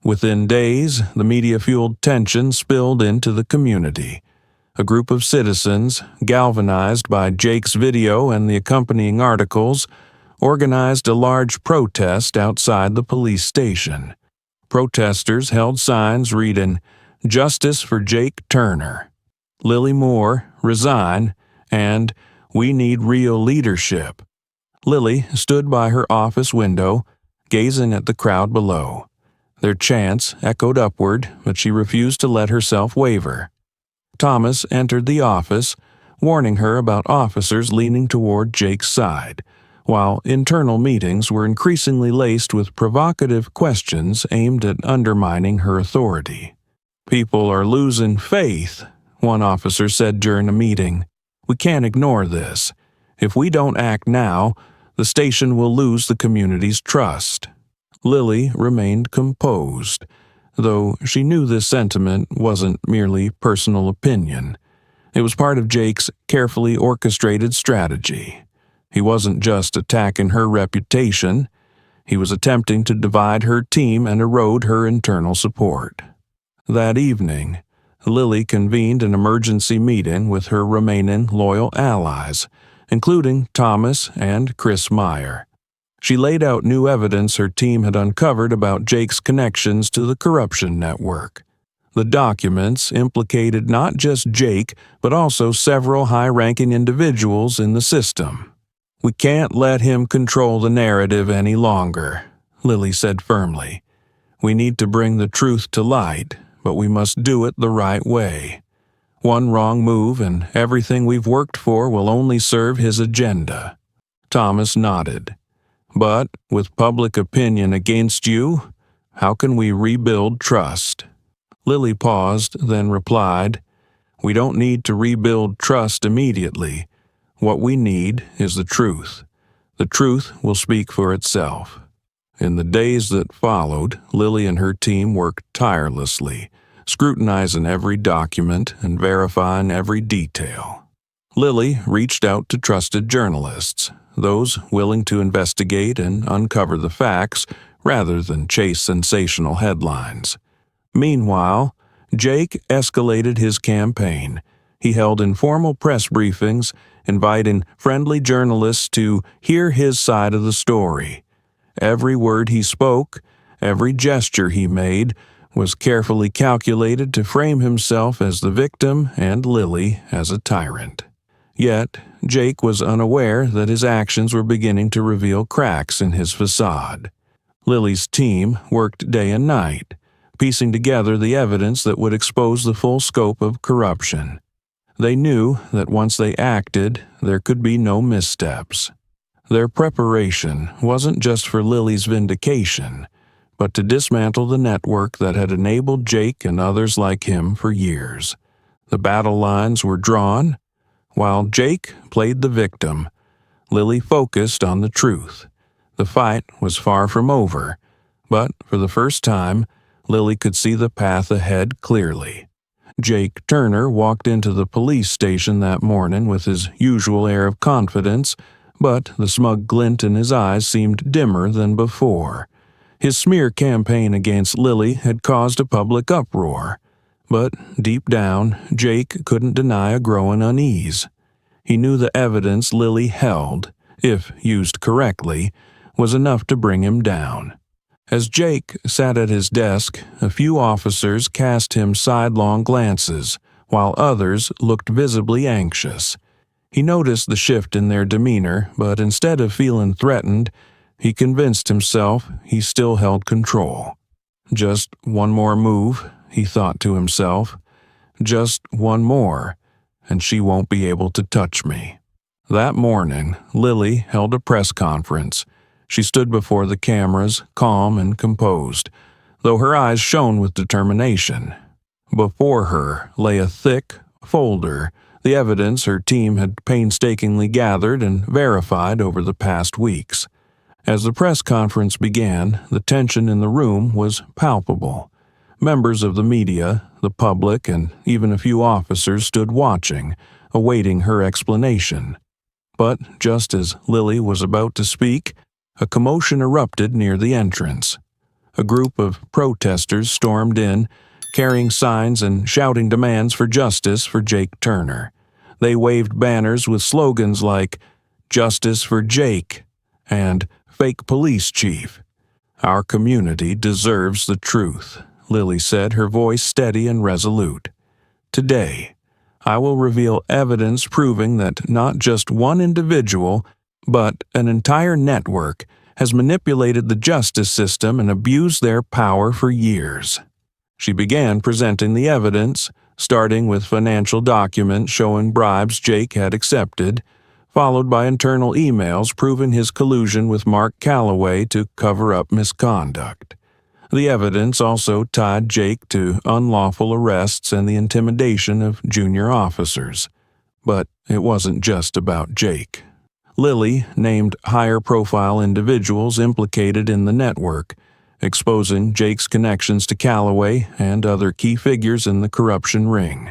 Within days, the media-fueled tension spilled into the community. A group of citizens, galvanized by Jake's video and the accompanying articles, organized a large protest outside the police station. Protesters held signs reading, "Justice for Jake Turner," "Lily Moore, resign," and "We need real leadership." Lily stood by her office window, gazing at the crowd below. Their chants echoed upward, but she refused to let herself waver. Thomas entered the office, warning her about officers leaning toward Jake's side, while internal meetings were increasingly laced with provocative questions aimed at undermining her authority. "People are losing faith," one officer said during a meeting. "We can't ignore this. If we don't act now, the station will lose the community's trust." Lily remained composed, though she knew this sentiment wasn't merely personal opinion. It was part of Jake's carefully orchestrated strategy. He wasn't just attacking her reputation, he was attempting to divide her team and erode her internal support. That evening, Lily convened an emergency meeting with her remaining loyal allies, including Thomas and Chris Meyer. She laid out new evidence her team had uncovered about Jake's connections to the corruption network. The documents implicated not just Jake, but also several high-ranking individuals in the system. "We can't let him control the narrative any longer," Lily said firmly. "We need to bring the truth to light, but we must do it the right way. One wrong move and everything we've worked for will only serve his agenda." Thomas nodded. "But with public opinion against you, how can we rebuild trust?" Lily paused, then replied, "We don't need to rebuild trust immediately. What we need is the truth. The truth will speak for itself." In the days that followed, Lily and her team worked tirelessly, scrutinizing every document and verifying every detail. Lily reached out to trusted journalists, those willing to investigate and uncover the facts rather than chase sensational headlines. Meanwhile, Jake escalated his campaign. He held informal press briefings, inviting friendly journalists to hear his side of the story. Every word he spoke, every gesture he made, was carefully calculated to frame himself as the victim and Lily as a tyrant. Yet, Jake was unaware that his actions were beginning to reveal cracks in his facade. Lily's team worked day and night, piecing together the evidence that would expose the full scope of corruption. They knew that once they acted, there could be no missteps. Their preparation wasn't just for Lily's vindication, but to dismantle the network that had enabled Jake and others like him for years. The battle lines were drawn. While Jake played the victim, Lily focused on the truth. The fight was far from over, but for the first time, Lily could see the path ahead clearly. Jake Turner walked into the police station that morning with his usual air of confidence, but the smug glint in his eyes seemed dimmer than before. His smear campaign against Lily had caused a public uproar, but deep down, Jake couldn't deny a growing unease. He knew the evidence Lily held, if used correctly, was enough to bring him down. As Jake sat at his desk, a few officers cast him sidelong glances, while others looked visibly anxious. He noticed the shift in their demeanor, but instead of feeling threatened, He convinced himself he still held control. Just one more move, he thought to himself. Just one more, and she won't be able to touch me. That morning, Lily held a press conference. She stood before the cameras, calm and composed, though her eyes shone with determination. Before her lay a thick folder, the evidence her team had painstakingly gathered and verified over the past weeks. As the press conference began, the tension in the room was palpable. Members of the media, the public, and even a few officers stood watching, awaiting her explanation. But just as Lily was about to speak, a commotion erupted near the entrance. A group of protesters stormed in, carrying signs and shouting demands for justice for Jake Turner. They waved banners with slogans like, "Justice for Jake," and "Fake Police Chief." "Our community deserves the truth," Lily said, her voice steady and resolute. "Today, I will reveal evidence proving that not just one individual, but an entire network has manipulated the justice system and abused their power for years." She began presenting the evidence, starting with financial documents showing bribes Jake had accepted, followed by internal emails proving his collusion with Mark Calloway to cover up misconduct. The evidence also tied Jake to unlawful arrests and the intimidation of junior officers. But it wasn't just about Jake. Lily named higher-profile individuals implicated in the network, exposing Jake's connections to Calloway and other key figures in the corruption ring.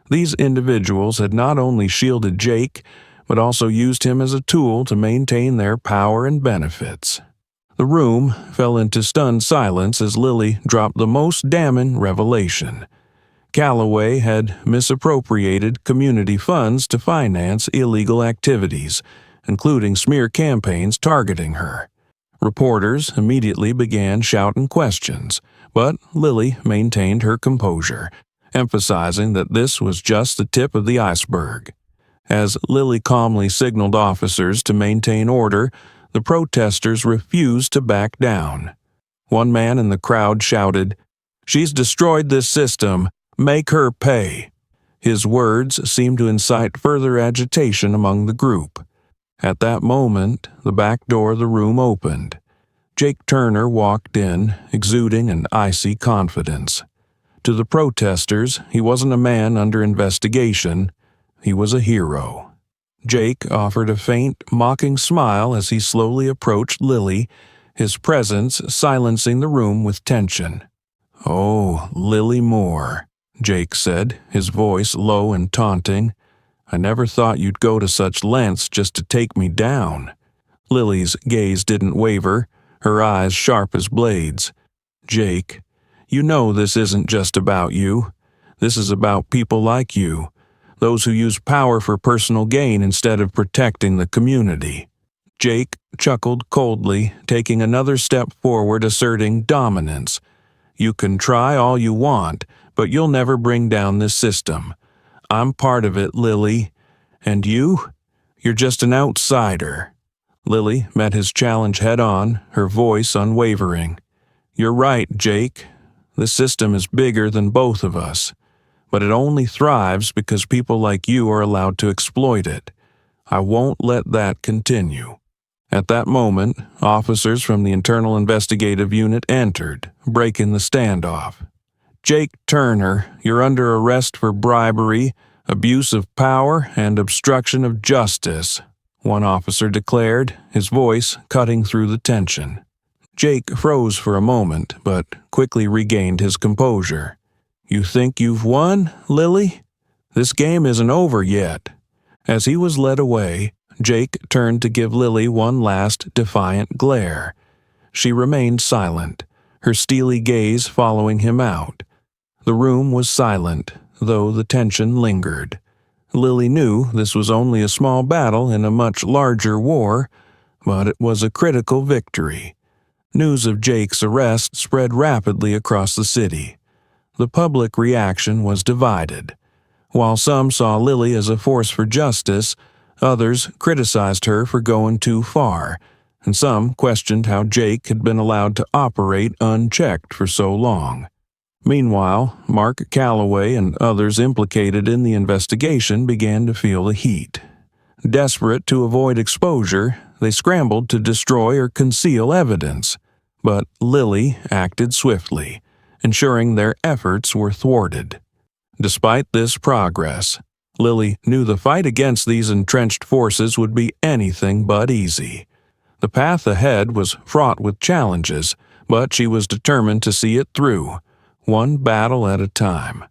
These individuals had not only shielded Jake, but also used him as a tool to maintain their power and benefits. The room fell into stunned silence as Lily dropped the most damning revelation. Calloway had misappropriated community funds to finance illegal activities, including smear campaigns targeting her. Reporters immediately began shouting questions, but Lily maintained her composure, emphasizing that this was just the tip of the iceberg. As Lily calmly signaled officers to maintain order, the protesters refused to back down. One man in the crowd shouted, "She's destroyed this system. Make her pay." His words seemed to incite further agitation among the group. At that moment, the back door of the room opened. Jake Turner walked in, exuding an icy confidence. To the protesters, he wasn't a man under investigation. He was a hero. Jake offered a faint, mocking smile as he slowly approached Lily, his presence silencing the room with tension. "Oh, Lily Moore," Jake said, his voice low and taunting. "I never thought you'd go to such lengths just to take me down." Lily's gaze didn't waver, her eyes sharp as blades. "Jake, you know this isn't just about you. This is about people like you. Those who use power for personal gain instead of protecting the community." Jake chuckled coldly, taking another step forward, asserting dominance. "You can try all you want, but you'll never bring down this system. I'm part of it, Lily. And you? You're just an outsider." Lily met his challenge head-on, her voice unwavering. "You're right, Jake. The system is bigger than both of us. But it only thrives because people like you are allowed to exploit it. I won't let that continue." At that moment, officers from the Internal Investigative Unit entered, breaking the standoff. "Jake Turner, you're under arrest for bribery, abuse of power, and obstruction of justice," one officer declared, his voice cutting through the tension. Jake froze for a moment, but quickly regained his composure. "You think you've won, Lily? This game isn't over yet." As he was led away, Jake turned to give Lily one last defiant glare. She remained silent, her steely gaze following him out. The room was silent, though the tension lingered. Lily knew this was only a small battle in a much larger war, but it was a critical victory. News of Jake's arrest spread rapidly across the city. The public reaction was divided. While some saw Lily as a force for justice, others criticized her for going too far, and some questioned how Jake had been allowed to operate unchecked for so long. Meanwhile, Mark Calloway and others implicated in the investigation began to feel the heat. Desperate to avoid exposure, they scrambled to destroy or conceal evidence, but Lily acted swiftly, ensuring their efforts were thwarted. Despite this progress, Lily knew the fight against these entrenched forces would be anything but easy. The path ahead was fraught with challenges, but she was determined to see it through, one battle at a time.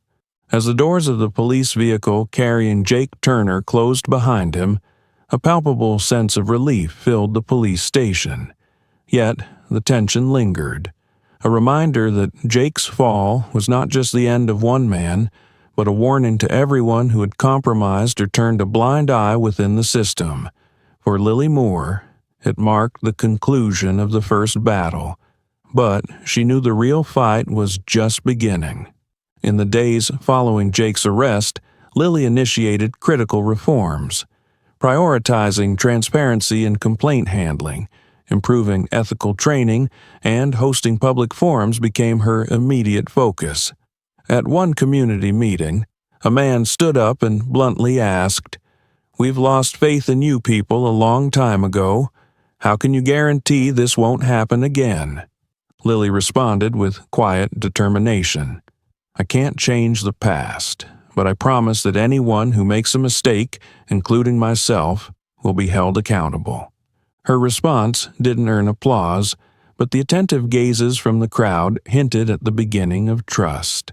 As the doors of the police vehicle carrying Jake Turner closed behind him, a palpable sense of relief filled the police station. Yet, the tension lingered, a reminder that Jake's fall was not just the end of one man, but a warning to everyone who had compromised or turned a blind eye within the system. For Lily Moore, it marked the conclusion of the first battle, but she knew the real fight was just beginning. In the days following Jake's arrest, Lily initiated critical reforms, prioritizing transparency and complaint handling, improving ethical training, and hosting public forums became her immediate focus. At one community meeting, a man stood up and bluntly asked, "We've lost faith in you people a long time ago. How can you guarantee this won't happen again?" Lily responded with quiet determination. "I can't change the past, but I promise that anyone who makes a mistake, including myself, will be held accountable." Her response didn't earn applause, but the attentive gazes from the crowd hinted at the beginning of trust.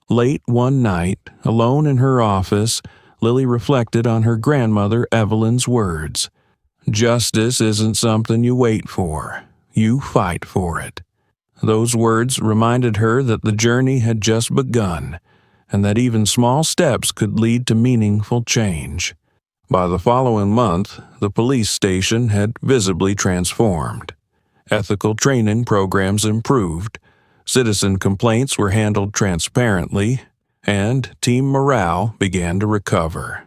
Late one night, alone in her office, Lily reflected on her grandmother Evelyn's words. "Justice isn't something you wait for. You fight for it." Those words reminded her that the journey had just begun, and that even small steps could lead to meaningful change. By the following month, the police station had visibly transformed. Ethical training programs improved, citizen complaints were handled transparently, and team morale began to recover.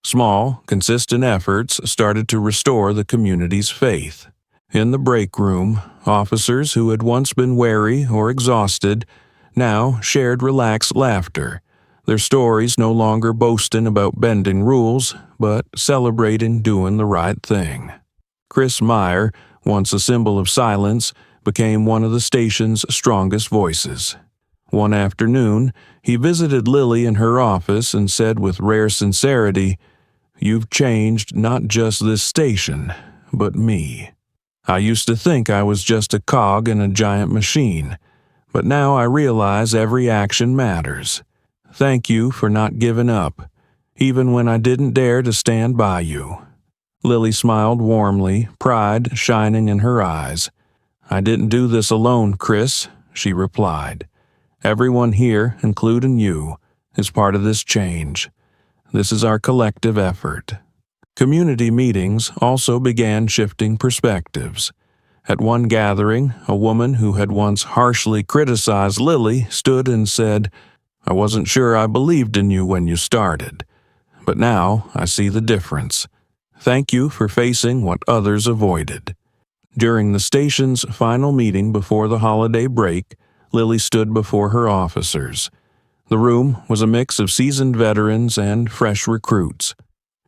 Small, consistent efforts started to restore the community's faith. In the break room, officers who had once been wary or exhausted now shared relaxed laughter, their stories no longer boasting about bending rules, but celebrating doing the right thing. Chris Meyer, once a symbol of silence, became one of the station's strongest voices. One afternoon, he visited Lily in her office and said with rare sincerity, "You've changed not just this station, but me. I used to think I was just a cog in a giant machine, but now I realize every action matters. Thank you for not giving up, even when I didn't dare to stand by you." Lily smiled warmly, pride shining in her eyes. "I didn't do this alone, Chris," she replied. "Everyone here, including you, is part of this change. This is our collective effort." Community meetings also began shifting perspectives. At one gathering, a woman who had once harshly criticized Lily stood and said, "I wasn't sure I believed in you when you started, but now I see the difference. Thank you for facing what others avoided." During the station's final meeting before the holiday break, Lily stood before her officers. The room was a mix of seasoned veterans and fresh recruits.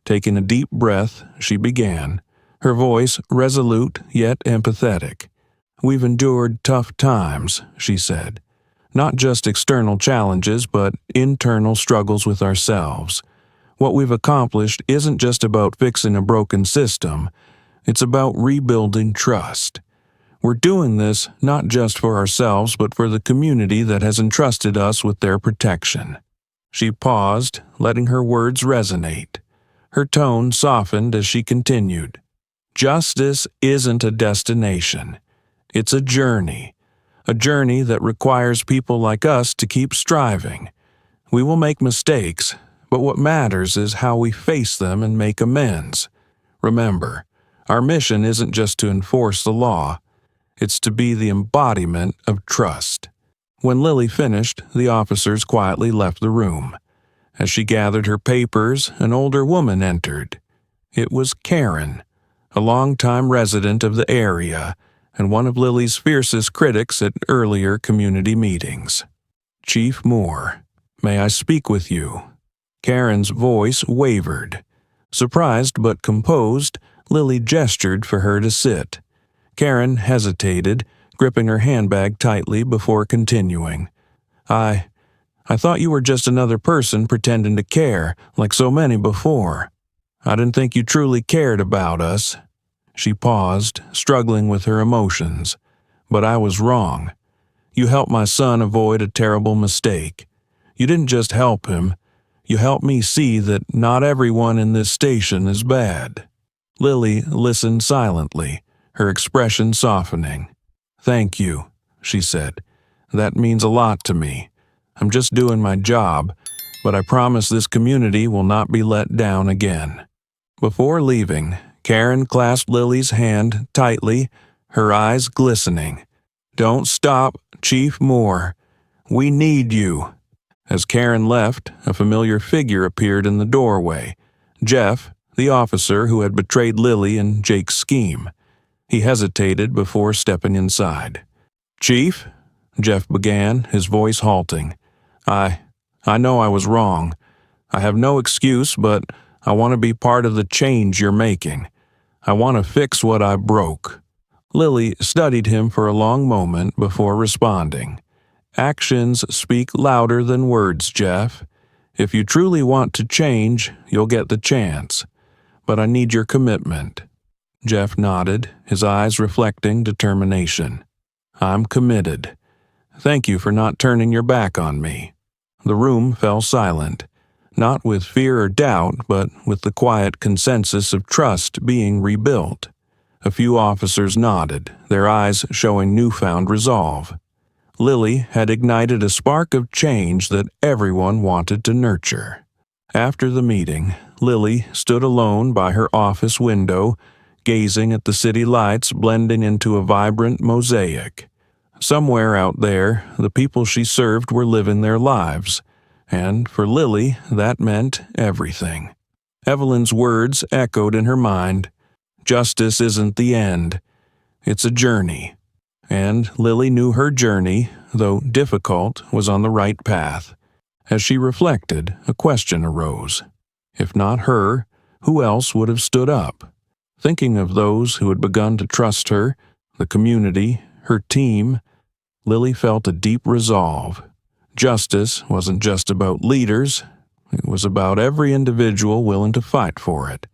Taking a deep breath, she began, her voice resolute yet empathetic. "We've endured tough times," she said. "Not just external challenges, but internal struggles with ourselves. What we've accomplished isn't just about fixing a broken system, it's about rebuilding trust. We're doing this not just for ourselves, but for the community that has entrusted us with their protection." She paused, letting her words resonate. Her tone softened as she continued. "Justice isn't a destination. It's a journey that requires people like us to keep striving. We will make mistakes, but what matters is how we face them and make amends. Remember, our mission isn't just to enforce the law. It's to be the embodiment of trust." When Lily finished, the officers quietly left the room. As she gathered her papers, an older woman entered. It was Karen, a longtime resident of the area and one of Lily's fiercest critics at earlier community meetings. "Chief Moore, may I speak with you?" Karen's voice wavered. Surprised but composed, Lily gestured for her to sit. Karen hesitated, gripping her handbag tightly before continuing. I thought you were just another person pretending to care, like so many before. I didn't think you truly cared about us." She paused, struggling with her emotions. "But I was wrong. You helped my son avoid a terrible mistake. You didn't just help him. You helped me see that not everyone in this station is bad." Lily listened silently, her expression softening. "Thank you," she said. "That means a lot to me. I'm just doing my job, but I promise this community will not be let down again." Before leaving, Karen clasped Lily's hand tightly, her eyes glistening. "Don't stop, Chief Moore. We need you." As Karen left, a familiar figure appeared in the doorway. Jeff, the officer who had betrayed Lily and Jake's scheme. He hesitated before stepping inside. "Chief," Jeff began, his voice halting. I know I was wrong. I have no excuse, but I want to be part of the change you're making. I want to fix what I broke." Lily studied him for a long moment before responding. "Actions speak louder than words, Jeff. If you truly want to change, you'll get the chance. But I need your commitment." Jeff nodded, his eyes reflecting determination. "I'm committed. Thank you for not turning your back on me." The room fell silent, not with fear or doubt, but with the quiet consensus of trust being rebuilt. A few officers nodded, their eyes showing newfound resolve. Lily had ignited a spark of change that everyone wanted to nurture. After the meeting, Lily stood alone by her office window, gazing at the city lights blending into a vibrant mosaic. Somewhere out there, the people she served were living their lives, and for Lily, that meant everything. Evelyn's words echoed in her mind. Justice isn't the end. It's a journey. And Lily knew her journey, though difficult, was on the right path. As she reflected, a question arose. If not her, who else would have stood up? Thinking of those who had begun to trust her, the community, her team, Lily felt a deep resolve. Justice wasn't just about leaders. It was about every individual willing to fight for it.